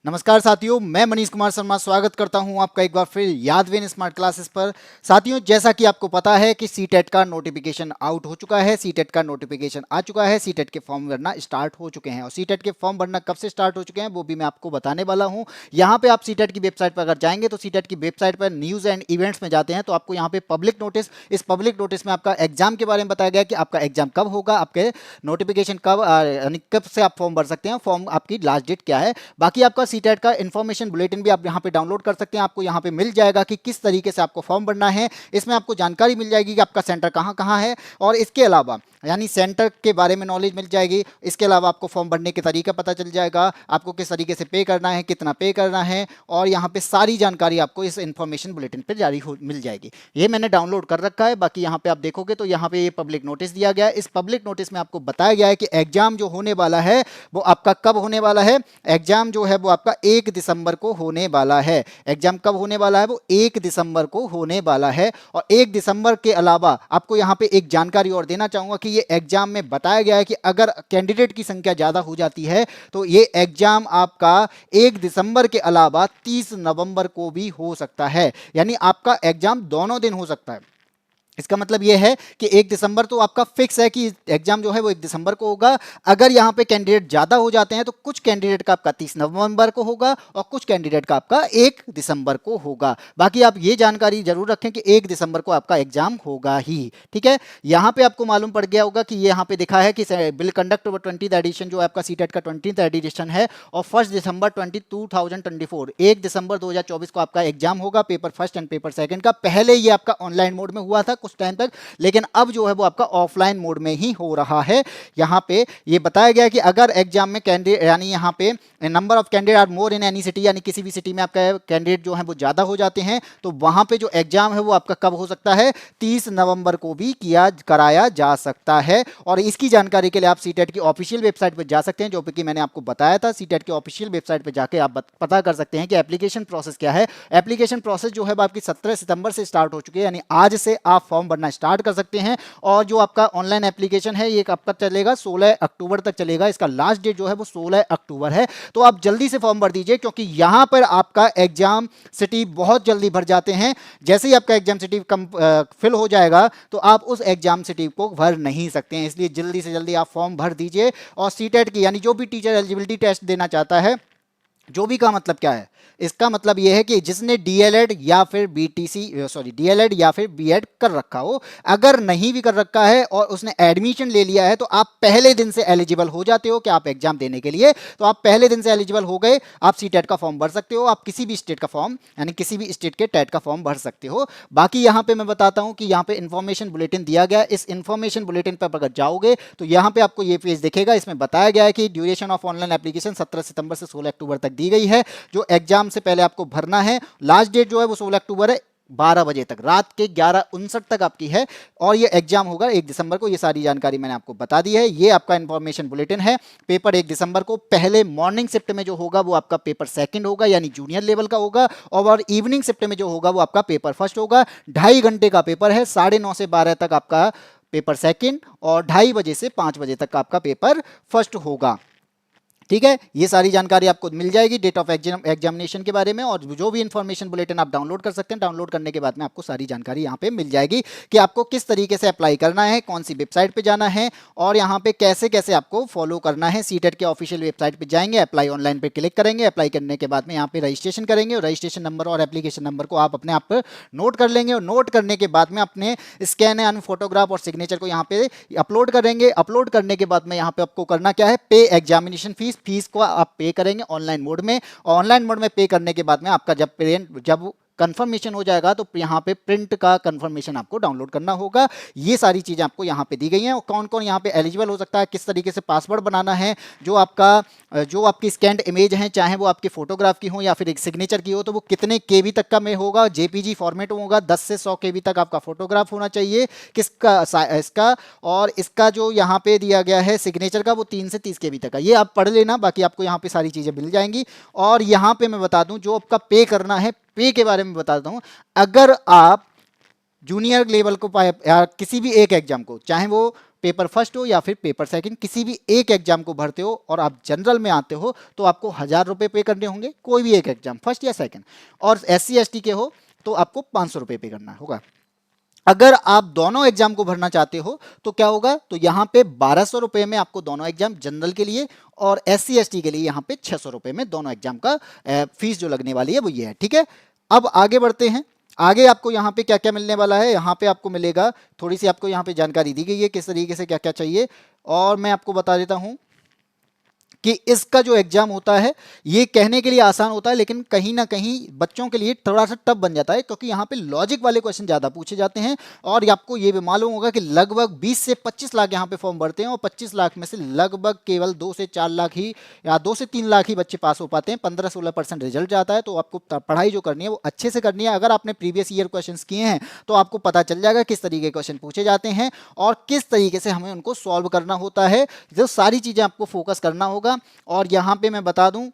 नमस्कार साथियों, मैं मनीष कुमार शर्मा स्वागत करता हूं आपका एक बार फिर यादवेन स्मार्ट क्लासेस पर। साथियों, जैसा कि आपको पता है कि सीटेट का नोटिफिकेशन आउट हो चुका है, सीटेट का नोटिफिकेशन आ चुका है, सीटेट के फॉर्म भरना स्टार्ट हो चुके हैं और सीटेट के फॉर्म भरना कब से स्टार्ट हो चुके हैं वो भी मैं आपको बताने वाला हूं। यहाँ पे आप सीटेट की वेबसाइट पर अगर जाएंगे तो सीटेट की वेबसाइट पर न्यूज़ एंड इवेंट्स में जाते हैं तो आपको यहाँ पे पब्लिक नोटिस, इस पब्लिक नोटिस में आपका एग्जाम के बारे में बताया गया कि आपका एग्जाम कब होगा, आपके नोटिफिकेशन कब यानी कब से आप फॉर्म भर सकते हैं, फॉर्म आपकी लास्ट डेट क्या है। बाकी आपका सीटेट का इन्फॉर्मेशन बुलेटिन भी आप यहाँ पे डाउनलोड कर सकते हैं। आपको यहाँ पे मिल जाएगा कि किस तरीके से आपको फॉर्म भरना है। इसमें आपको जानकारी मिल जाएगी कि आपका सेंटर कहाँ कहाँ है और इसके अलावा यानी सेंटर के बारे में नॉलेज मिल जाएगी। इसके अलावा आपको फॉर्म भरने के तरीका पता चल जाएगा, आपको किस तरीके से पे करना है, कितना पे करना है और यहाँ पे सारी जानकारी आपको इस इन्फॉर्मेशन बुलेटिन पर जारी हो मिल जाएगी। ये मैंने डाउनलोड कर रखा है। बाकी यहाँ पे आप देखोगे तो यहाँ पे ये पब्लिक नोटिस दिया गया है। इस पब्लिक नोटिस में आपको बताया गया है कि एग्जाम जो होने वाला है वो आपका कब होने वाला है। एग्जाम जो है वो आपका 1 दिसंबर को होने वाला है। एग्जाम कब होने वाला है, वो 1 दिसंबर को होने वाला है। और 1 दिसंबर के अलावा आपको यहाँ पे एक जानकारी और देना चाहूंगा कि ये एग्जाम में बताया गया है कि अगर कैंडिडेट की संख्या ज़्यादा हो जाती है तो ये एग्जाम आपका 1 दिसंबर के अलावा 30 नवंबर को भी हो सकता है। यानी आपका एग्जाम दोनों दिन हो सकता है। इसका मतलब यह है कि 1 दिसंबर तो आपका फिक्स है कि एग्जाम जो है वो 1 दिसंबर को होगा। अगर यहाँ पे कैंडिडेट ज़्यादा हो जाते हैं तो कुछ कैंडिडेट का आपका 30 नवंबर को होगा और कुछ कैंडिडेट का आपका 1 दिसंबर को होगा। बाकी आप ये जानकारी जरूर रखें कि 1 दिसंबर को आपका एग्जाम होगा ही। ठीक है, यहाँ पे आपको मालूम पड़ गया होगा कि यहाँ पे दिखा है कि बिल कंडक्ट 20th एडिशन जो आपका सीटेट का 20th एडिशन है और 1 दिसंबर 2024 1 दिसंबर 2024 को आपका एग्जाम होगा। Paper first and paper second का पहले ये आपका ऑनलाइन मोड में हुआ था कुछ टाइम तक, लेकिन अब जो है वो आपका ऑफलाइन मोड में ही हो रहा है। यहाँ पे ये बताया गया है कि अगर एग्जाम में कैंडिडेट यानी यहाँ पे number of candidate are more in any city यानी किसी भी सिटी में आपका कैंडिडेट जो है वो ज़्यादा हो जाते हैं तो वहाँ पे जो एग्जाम है वो आपका कब हो सकता है, 30 नवंबर को भी कराया जा सकता है। और इसकी जानकारी के लिए आप सीटेट की ऑफिशियल वेबसाइट पर जा सकते हैं, जो कि मैंने आपको बताया था। सीटेट की ऑफिशियल वेबसाइट पर जाके आप पता कर सकते हैं कि एप्लीकेशन प्रोसेस क्या है। एप्लीकेशन प्रोसेस जो है आपकी 17 सितंबर से स्टार्ट हो चुकी है, यानी आज से आप फॉर्म भरना स्टार्ट कर सकते हैं। और जो आपका ऑनलाइन एप्लीकेशन है ये कब तक चलेगा, 16 अक्टूबर तक चलेगा। इसका लास्ट डेट जो है वो 16 अक्टूबर है। तो आप जल्दी से फॉर्म भर दीजिए क्योंकि यहां पर आपका एग्जाम सिटी बहुत जल्दी भर जाते हैं। जैसे ही आपका एग्जाम सिटी फिल हो जाएगा तो आप उस एग्जाम सिटी को भर नहीं सकते हैं, इसलिए जल्दी से जल्दी आप फॉर्म भर दीजिए। और सीटेट की यानी जो भी टीचर एलिजिबिलिटी टेस्ट देना चाहता है, जो भी का मतलब क्या है, इसका मतलब यह है कि जिसने डीएलएड या फिर डीएलएड या फिर बीएड कर रखा हो, अगर नहीं भी कर रखा है और उसने एडमिशन ले लिया है तो आप पहले दिन से एलिजिबल हो जाते हो कि आप एग्जाम देने के लिए। तो आप पहले दिन से एलिजिबल हो गए, आप सीटेट का फॉर्म भर सकते हो। आप किसी भी स्टेट का फॉर्म यानी किसी भी स्टेट के टेट का फॉर्म भर सकते हो। बाकी यहाँ पे मैं बताता हूँ कि यहाँ पे इन्फॉर्मेशन बुलेटिन दिया गया। इस इन्फॉर्मेशन बुलेटिन पर अगर जाओगे तो यहाँ पे आपको ये पेज दिखेगा। इसमें बताया गया है कि ड्यूरेशन ऑफ ऑनलाइन एप्लीकेशन 17 सितंबर से 16 अक्टूबर तक दी गई है। जो एग्जाम से पहले आपको भरना है, लास्ट डेट जो है वो 16 अक्टूबर है, 12 बजे तक, रात के 11:59 तक आपकी है और ये एग्जाम होगा 1 दिसंबर को। ये सारी जानकारी मैंने आपको बता दी है। ये आपका इन्फॉर्मेशन बुलेटिन है। पेपर 1 दिसंबर को पहले मॉर्निंग शिफ्ट में जो होगा वो आपका पेपर सेकंड होगा यानी जूनियर लेवल का होगा और इवनिंग शिफ्ट में जो होगा वो आपका पेपर फर्स्ट होगा। 2.5 घंटे का पेपर है, 9:30 से 12 तक आपका पेपर सेकंड और 2:30 बजे से 5 बजे तक आपका पेपर फर्स्ट होगा। ठीक है, ये सारी जानकारी आपको मिल जाएगी डेट ऑफ एग्जामिनेशन के बारे में। और जो भी इंफॉर्मेशन बुलेटिन आप डाउनलोड कर सकते हैं, डाउनलोड करने के बाद में आपको सारी जानकारी यहाँ पे मिल जाएगी कि आपको किस तरीके से अप्लाई करना है, कौन सी वेबसाइट पे जाना है और यहाँ पे कैसे कैसे आपको फॉलो करना है। सीटेट के ऑफिशियल वेबसाइट पे जाएंगे, अप्लाई ऑनलाइन पे क्लिक करेंगे, अप्लाई करने के बाद में यहाँ पे रजिस्ट्रेशन करेंगे और रजिस्ट्रेशन नंबर और एप्लीकेशन नंबर को आप अपने आप पर नोट कर लेंगे और नोट करने के बाद में अपने स्कैन एंड फोटोग्राफ और सिग्नेचर को यहाँ पे अपलोड करेंगे। अपलोड करने के बाद में यहाँ पे आपको करना क्या है, पे एग्जामिनेशन फीस को आप पे करेंगे ऑनलाइन मोड में। ऑनलाइन मोड में पे करने के बाद में आपका जब कंफर्मेशन हो जाएगा तो यहाँ पे प्रिंट का कंफर्मेशन आपको डाउनलोड करना होगा। ये सारी चीज़ें आपको यहाँ पे दी गई हैं और कौन कौन यहाँ पे एलिजिबल हो सकता है, किस तरीके से पासवर्ड बनाना है, जो आपकी स्कैन्ड इमेज है, चाहे वो आपकी फोटोग्राफ की हो या फिर एक सिग्नेचर की हो, तो वो कितने केबी तक का में होगा, जेपीजी फॉर्मेट में होगा। 10 से 100 केबी तक आपका फोटोग्राफ होना चाहिए इसका और इसका जो यहाँ पे दिया गया है सिग्नेचर का वो 3 से 30 केबी तक का। ये आप पढ़ लेना, बाकी आपको यहाँ पे सारी चीज़ें मिल जाएंगी। और यहाँ पे मैं बता दूँ जो आपका पे करना है, पे के बारे में बताता हूं। अगर आप जूनियर लेवल को पाए या किसी भी एक एग्जाम को, चाहे वो पेपर फर्स्ट हो या फिर पेपर सेकंड, किसी भी एक एग्जाम को भरते हो और आप जनरल में आते हो तो आपको 1000 रुपये पे करने होंगे, कोई भी एक एग्जाम, फर्स्ट या सेकंड। और SC ST के हो तो आपको 500 रुपये पे करना होगा। अगर आप दोनों एग्जाम को भरना चाहते हो तो क्या होगा, तो यहाँ पे 1200 रुपये में आपको दोनों एग्जाम, जनरल के लिए और SC ST के लिए यहाँ पे 600 रुपये में दोनों एग्जाम का फीस जो लगने वाली है वो ये है। ठीक है, अब आगे बढ़ते हैं। आगे आपको यहाँ पे क्या क्या मिलने वाला है, यहाँ पे आपको मिलेगा, थोड़ी सी आपको यहाँ पे जानकारी दी गई है किस तरीके से क्या क्या चाहिए, और मैं आपको बता देता हूँ कि इसका जो एग्जाम होता है ये कहने के लिए आसान होता है, लेकिन कहीं ना कहीं बच्चों के लिए थोड़ा सा टफ बन जाता है, क्योंकि यहाँ पे लॉजिक वाले क्वेश्चन ज़्यादा पूछे जाते हैं। और आपको ये भी मालूम होगा कि लगभग 20 से 25 लाख यहाँ पे फॉर्म भरते हैं, और 25 लाख में से लगभग केवल 2 से 4 लाख ही या 2 से 3 लाख ही बच्चे पास हो पाते हैं। 15-16% रिजल्ट जाता है। तो आपको पढ़ाई जो करनी है वो अच्छे से करनी है। अगर आपने प्रीवियस ईयर क्वेश्चन किए हैं तो आपको पता चल जाएगा किस तरीके के क्वेश्चन पूछे जाते हैं और किस तरीके से हमें उनको सॉल्व करना होता है। जो सारी चीज़ें आपको फोकस करना होगा। और यहाँ पे मैं बता दूं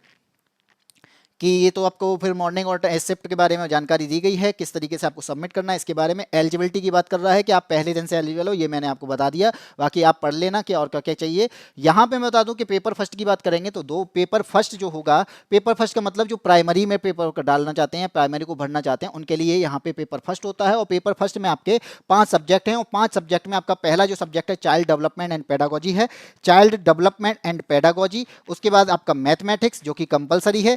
कि ये तो आपको फिर मॉर्निंग और एक्सेप्ट के बारे में जानकारी दी गई है, किस तरीके से आपको सबमिट करना है। इसके बारे में एलिजिबिलिटी की बात कर रहा है कि आप पहले दिन से एलिजिबल हो, ये मैंने आपको बता दिया। बाकी आप पढ़ लेना कि और क्या क्या चाहिए। यहाँ पे मैं बता दूं कि पेपर फर्स्ट की बात करेंगे तो 2 पेपर फर्स्ट जो होगा, पेपर फर्स्ट का मतलब जो प्राइमरी में पेपर डालना चाहते हैं, प्राइमरी को भरना चाहते हैं, उनके लिए यहाँ पे पेपर फर्स्ट होता है। और पेपर फर्स्ट में आपके 5 सब्जेक्ट हैं, और 5 सब्जेक्ट में आपका पहला जो सब्जेक्ट है चाइल्ड डेवलपमेंट एंड पेडागोजी है, चाइल्ड डेवलपमेंट एंड पेडागोजी। उसके बाद आपका मैथमेटिक्स जो कि कंपलसरी है,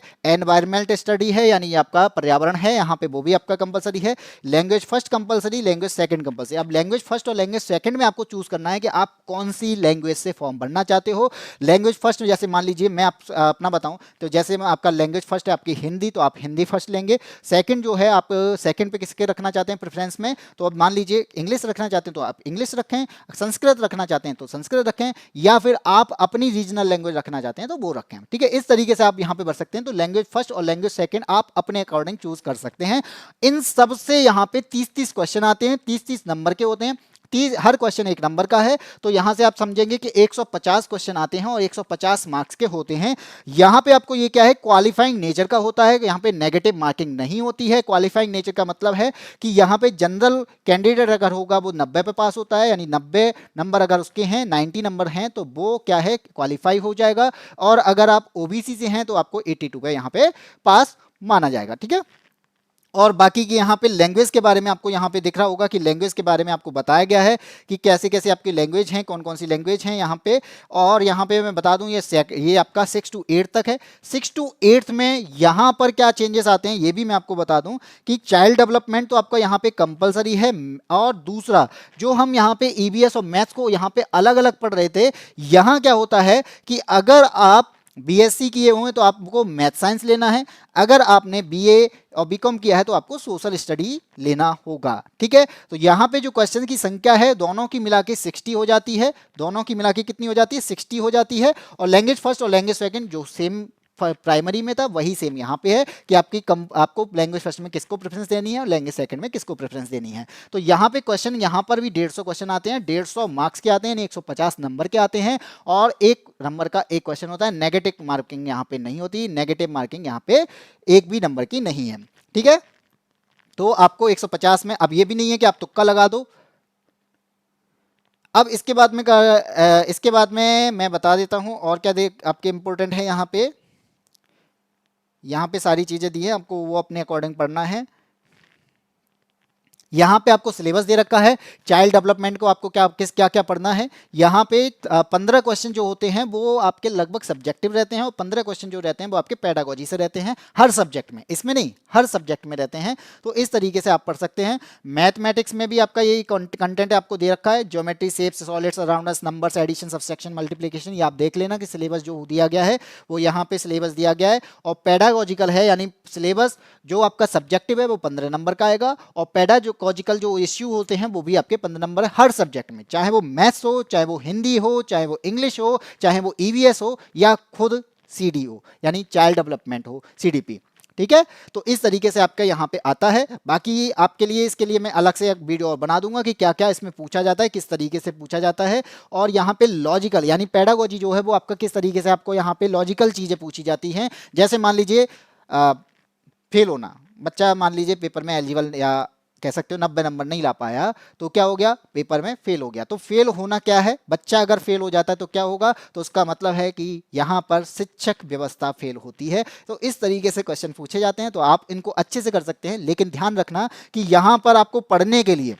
एनवायरमेंट स्टडी है यानी आपका पर्यावरण है, यहाँ पे वो भी आपका कंपलसरी है। Language first compulsory, language second compulsory. अब लैंग्वेज फर्स्ट और लैंग्वेज सेकंड में आपको चूज करना है कि आप कौन सी लैंग्वेज से फॉर्म भरना चाहते हो। लैंग्वेज फर्स्ट में जैसे मान लीजिए मैं अपना बताऊं तो जैसे मैं आपका लैंग्वेज फर्स्ट है आपकी हिंदी, तो आप हिंदी फर्स्ट लेंगे। सेकंड जो है आप सेकंड पे किसके रखना चाहते हैं प्रेफरेंस में, तो अब मान लीजिए इंग्लिश रखना चाहते हैं तो आप इंग्लिश रखें, संस्कृत रखना चाहते हैं तो संस्कृत रखें, या फिर आप अपनी रीजनल लैंग्वेज रखना चाहते हैं तो वो रखें। ठीक है, इस तरीके से आप यहाँ पे भर सकते हैं। तो लैंग्वेज फर्स्ट और लैंग्वेज सेकंड आप अपने अकॉर्डिंग चूज कर सकते हैं। इन सब से यहाँ पे 30-30 क्वेश्चन आते हैं, 30-30 नंबर के होते हैं। 30 हर क्वेश्चन 1 नंबर का है। तो यहां से आप समझेंगे कि 150 क्वेश्चन आते हैं और 150 मार्क्स के होते हैं। यहां पे आपको ये क्या है, क्वालिफाइंग नेचर का होता है। यहां पे नेगेटिव मार्किंग नहीं होती है। क्वालिफाइंग नेचर का मतलब है कि यहां पे जनरल कैंडिडेट अगर होगा वो 90 पे पास होता है, यानी 90 नंबर अगर उसके हैं, 90 नंबर हैं तो वो क्या है, क्वालिफाई हो जाएगा। और अगर आप ओबीसी से हैं तो आपको 82 पे यहाँ पे पास माना जाएगा। ठीक है, और बाकी की यहाँ पे लैंग्वेज के बारे में आपको यहाँ पे दिख रहा होगा कि लैंग्वेज के बारे में आपको बताया गया है कि कैसे कैसे आपकी लैंग्वेज हैं, कौन कौन सी लैंग्वेज हैं यहाँ पे। और यहाँ पे मैं बता दूँ ये आपका 6 to 8 तक है। 6 to 8 में यहाँ पर क्या चेंजेस आते हैं ये भी मैं आपको बता दूँ कि चाइल्ड डेवलपमेंट तो आपका यहाँ पे कंपलसरी है। और दूसरा जो हम यहाँ पे ईवीएस और मैथ्स को यहाँ पे अलग अलग पढ़ रहे थे, यहाँ क्या होता है कि अगर आप बीएससी किए हुए तो आपको मैथ साइंस लेना है, अगर आपने बीए और बीकॉम किया है तो आपको सोशल स्टडी लेना होगा। ठीक है, तो यहाँ पे जो क्वेश्चन की संख्या है दोनों की मिला के 60 हो जाती है। दोनों की मिला के कितनी हो जाती है, 60 हो जाती है। और लैंग्वेज फर्स्ट और लैंग्वेज सेकंड जो सेम प्राइमरी में था वही सेम यहाँ पे है कि आपको लैंग्वेज फर्स्ट में किसको प्रेफरेंस देनी है और लैंग्वेज सेकंड में किसको प्रेफरेंस देनी है। तो यहाँ पे क्वेश्चन यहाँ पर भी 150 क्वेश्चन आते हैं, 150 मार्क्स के आते हैं, 150 नंबर के आते हैं। और 1 नंबर का एक क्वेश्चन होता है। नेगेटिव मार्किंग यहाँ पे नहीं होती, नेगेटिव मार्किंग यहाँ पे 1 भी नंबर की नहीं है। ठीक है, तो आपको 150 में, अब ये भी नहीं है कि आप तुक्का लगा दो। अब इसके बाद में मैं बता देता हूं और क्या आपके इंपॉर्टेंट है। यहाँ पे सारी चीजें दी है, आपको वो अपने अकॉर्डिंग पढ़ना है। यहाँ पे आपको सिलेबस दे रखा है। चाइल्ड डेवलपमेंट को आपको क्या क्या पढ़ना है। यहाँ पे 15 क्वेश्चन जो होते हैं वो आपके लगभग सब्जेक्टिव रहते हैं, और 15 क्वेश्चन जो रहते हैं वो आपके पेडागोजी से रहते हैं, हर सब्जेक्ट में, इसमें नहीं हर सब्जेक्ट में रहते हैं। तो इस तरीके से आप पढ़ सकते हैं। मैथमेटिक्स में भी आपका यही कंटेंट आपको दे रखा है। ज्योमेट्री, शेप्स, सॉलिड्स, अराउंडर्स, नंबर्स, एडिशन, सबट्रैक्शन, मल्टीप्लिकेशन, ये आप देख लेना कि सिलेबस जो दिया गया है वो यहाँ पे सिलेबस दिया गया है। और पेडागोजिकल है यानी सिलेबस जो आपका सब्जेक्टिव है वो 15 नंबर का आएगा, और पेडागोजिकल जो इश्यू होते हैं वो भी आपके 15 नंबर है हर सब्जेक्ट में, चाहे वो मैथ्स हो, चाहे वो हिंदी हो, चाहे वो इंग्लिश हो, चाहे वो ईवीएस हो, या खुद सीडी हो यानी चाइल्ड डेवलपमेंट हो, सीडीपी। ठीक है, तो इस तरीके से आपका यहाँ पे आता है। बाकी आपके लिए इसके लिए मैं अलग से एक वीडियो और बना दूंगा कि क्या क्या इसमें पूछा जाता है, किस तरीके से पूछा जाता है। और यहाँ पे लॉजिकल यानी पेडागोजी जो है वो आपका किस तरीके से आपको यहाँ पे लॉजिकल चीजें पूछी जाती हैं। जैसे मान लीजिए फेल होना, बच्चा मान लीजिए पेपर में एलिजिबल या कह सकते हो 90 नंबर नहीं ला पाया तो क्या हो गया, पेपर में फेल हो गया। तो फेल होना क्या है, बच्चा अगर फेल हो जाता है तो क्या होगा, तो उसका मतलब है कि यहाँ पर शिक्षक व्यवस्था फेल होती है। तो इस तरीके से क्वेश्चन पूछे जाते हैं, तो आप इनको अच्छे से कर सकते हैं। लेकिन ध्यान रखना कि यहाँ पर आपको पढ़ने के लिए,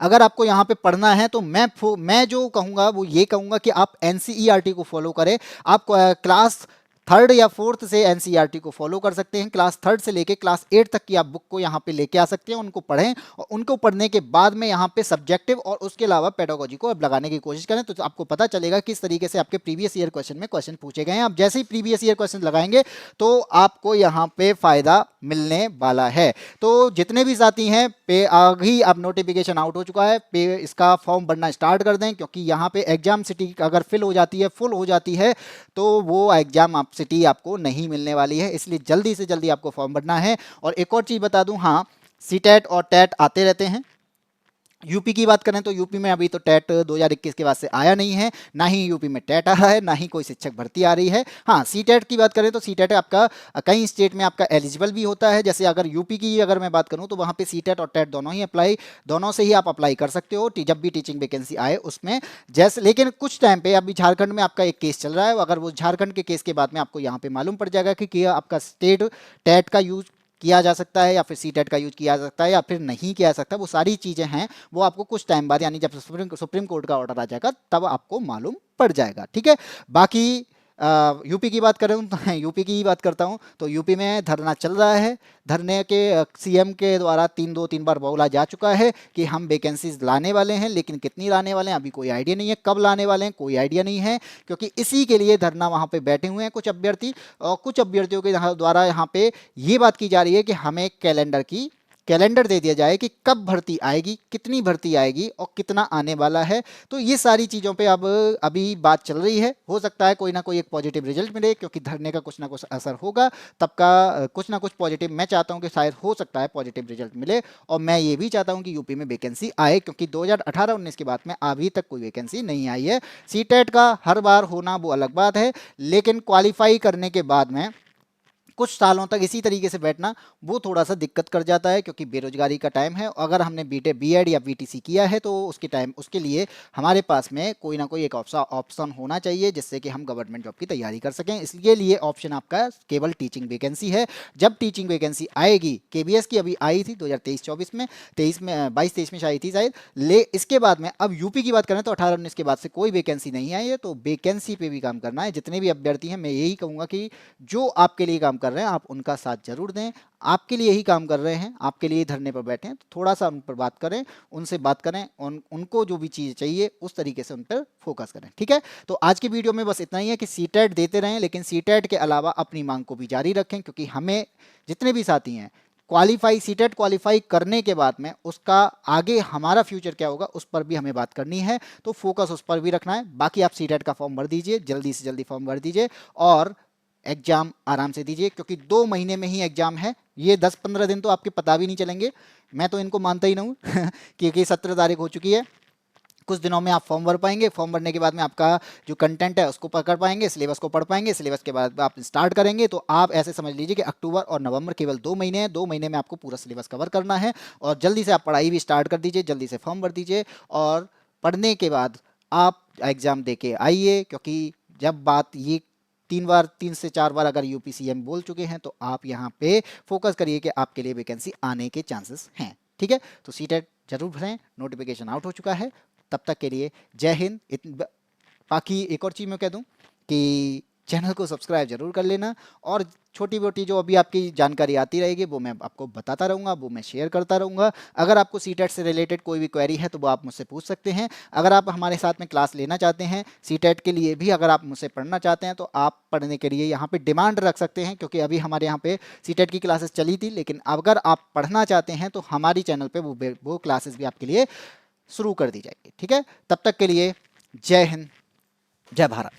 अगर आपको यहाँ पे पढ़ना है तो मैं जो कहूँगा वो ये कहूँगा कि आप एनसीईआरटी को फॉलो करें। आप क्लास थर्ड या फोर्थ से एनसीईआरटी को फॉलो कर सकते हैं। क्लास थर्ड से लेके क्लास 8 तक की आप बुक को यहाँ पे लेके आ सकते हैं, उनको पढ़ें और उनको पढ़ने के बाद में यहाँ पे सब्जेक्टिव और उसके अलावा पेडागोजी को अब लगाने की कोशिश करें, तो आपको पता चलेगा किस तरीके से आपके प्रीवियस ईयर क्वेश्चन में क्वेश्चन पूछे गए हैं। आप जैसे ही प्रीवियस ईयर क्वेश्चन लगाएंगे तो आपको यहाँ पे फायदा मिलने वाला है। तो जितने भी साथी हैं पे अभी अब नोटिफिकेशन आउट हो चुका है, पे इसका फॉर्म भरना स्टार्ट कर दें, क्योंकि यहाँ पे एग्जाम सिटी अगर फिल हो जाती है, फुल हो जाती है, तो वो एग्जाम आप सिटी आपको नहीं मिलने वाली है। इसलिए जल्दी से जल्दी आपको फॉर्म भरना है। और एक और चीज़ बता दूं, हाँ सीटेट और टेट आते रहते हैं। यूपी की बात करें तो यूपी में अभी तो टेट 2021 के बाद से आया नहीं है, ना ही यूपी में टेट आ रहा है, ना ही कोई शिक्षक भर्ती आ रही है। हाँ सीटेट की बात करें तो सीटेट आपका कई स्टेट में आपका एलिजिबल भी होता है। जैसे अगर यूपी की अगर मैं बात करूं तो वहाँ पे सीटेट और टेट दोनों से ही आप अप्लाई कर सकते हो जब भी टीचिंग वैकेंसी आए उसमें। जैसे लेकिन कुछ टाइम पे अभी झारखंड में आपका एक केस चल रहा है, अगर वो झारखंड के केस के बाद में आपको यहाँ पे मालूम पड़ जाएगा कि आपका स्टेट टेट का यूज किया जा सकता है या फिर सीटेट का यूज किया जा सकता है या फिर नहीं किया जा सकता, वो सारी चीज़ें हैं वो आपको कुछ टाइम बाद, यानी जब सुप्रीम कोर्ट का ऑर्डर आ जाएगा तब आपको मालूम पड़ जाएगा। ठीक है, बाकी यूपी की बात करें तो यूपी की ही बात करता हूँ, तो यूपी में धरना चल रहा है। धरने के सीएम के द्वारा दो तीन बार बोला जा चुका है कि हम वैकेंसीज लाने वाले हैं, लेकिन कितनी लाने वाले हैं अभी कोई आइडिया नहीं है, कब लाने वाले हैं कोई आइडिया नहीं है, क्योंकि इसी के लिए धरना वहाँ पे बैठे हुए हैं कुछ अभ्यर्थी। और कुछ अभ्यर्थियों के द्वारा यहाँ पे ये बात की जा रही है कि हमें कैलेंडर दे दिया जाए कि कब भर्ती आएगी, कितनी भर्ती आएगी और कितना आने वाला है। तो ये सारी चीज़ों पे अब अभी बात चल रही है। हो सकता है कोई ना कोई एक पॉजिटिव रिजल्ट मिले, क्योंकि धरने का कुछ ना कुछ असर होगा, तब का कुछ ना कुछ पॉजिटिव मैं चाहता हूँ कि शायद हो सकता है पॉजिटिव रिजल्ट मिले। और मैं ये भी चाहता हूँ कि यूपी में वैकेंसी आए, क्योंकि 2018-19 के बाद में अभी तक कोई वैकेंसी नहीं आई है। सीटेट का हर बार होना वो अलग बात है, लेकिन क्वालिफाई करने के बाद में कुछ सालों तक इसी तरीके से बैठना वो थोड़ा सा दिक्कत कर जाता है, क्योंकि बेरोजगारी का टाइम है। अगर हमने बीएड या बीटीसी किया है तो उसके लिए हमारे पास में कोई ना कोई एक ऑप्शन होना चाहिए जिससे कि हम गवर्नमेंट जॉब की तैयारी कर सकें। इसके लिए ऑप्शन आपका केवल टीचिंग वैकेंसी है। जब टीचिंग वैकेंसी आएगी, केबीएस की अभी आई थी 2023-24 में, 22-23 में आई थी शायद, इसके बाद में अब यूपी की बात करें तो 18-19 के बाद से कोई वैकेंसी नहीं आई है। तो वैकेंसी पे भी काम करना है। जितने भी अभ्यर्थी हैं मैं यही कहूँगा कि जो आपके लिए काम कर रहे हैं आप उनका साथ जरूर दें। आपके लिए ही काम कर रहे हैं, आपके लिए धरने पर बैठे हैं, तो थोड़ा सा उन पर बात करें, उनसे बात करें, उनको जो भी चीज़ चाहिए उस तरीके से उन पर फोकस करें। ठीक है, तो आज की वीडियो में बस इतना ही है कि सीटेट देते रहें, लेकिन सीटेट के अलावा अपनी मांग को भी जारी रखें, क्योंकि हमें जितने भी साथी हैं सीटेट क्वालिफाई करने के बाद में उसका आगे हमारा फ्यूचर क्या होगा उस पर भी हमें बात करनी है, तो फोकस उस पर भी रखना है। बाकी आप सीटेट का फॉर्म भर दीजिए, जल्दी से जल्दी फॉर्म भर दीजिए और एग्जाम आराम से दीजिए, क्योंकि 2 महीने में ही एग्जाम है। ये 10-15 दिन तो आपके पता भी नहीं चलेंगे, मैं तो इनको मानता ही नहीं हूँ क्योंकि 17 तारीख हो चुकी है। कुछ दिनों में आप फॉर्म भर पाएंगे, फॉर्म भरने के बाद में आपका जो कंटेंट है उसको पकड़ पाएंगे, सिलेबस को पढ़ पाएंगे, सिलेबस के बाद आप स्टार्ट करेंगे। तो आप ऐसे समझ लीजिए कि अक्टूबर और नवंबर केवल 2 महीने हैं, 2 महीने में आपको पूरा सिलेबस कवर करना है। और जल्दी से आप पढ़ाई भी स्टार्ट कर दीजिए, जल्दी से फॉर्म भर दीजिए और पढ़ने के बाद आप एग्ज़ाम दे के आइए, क्योंकि जब बात ये 3 से 4 बार अगर यूपी सीएम बोल चुके हैं तो आप यहाँ पे फोकस करिए कि आपके लिए वैकेंसी आने के चांसेस हैं। ठीक है, तो सीटेट जरूर भरें, नोटिफिकेशन आउट हो चुका है। तब तक के लिए जय हिंद। बाकी एक और चीज़ मैं कह दूं कि चैनल को सब्सक्राइब जरूर कर लेना, और छोटी मोटी जो अभी आपकी जानकारी आती रहेगी वो मैं आपको बताता रहूँगा, वो मैं शेयर करता रहूँगा। अगर आपको सीटेट से रिलेटेड कोई भी क्वेरी है तो वो आप मुझसे पूछ सकते हैं। अगर आप हमारे साथ में क्लास लेना चाहते हैं सीटेट के लिए भी, अगर आप मुझसे पढ़ना चाहते हैं तो आप पढ़ने के लिए यहाँ पे डिमांड रख सकते हैं, क्योंकि अभी हमारे यहाँ पे सीटेट की क्लासेस चली थी, लेकिन अगर आप पढ़ना चाहते हैं तो हमारी चैनल पर वो क्लासेस भी आपके लिए शुरू कर दी जाएगी। ठीक है, तब तक के लिए जय हिंद, जय भारत।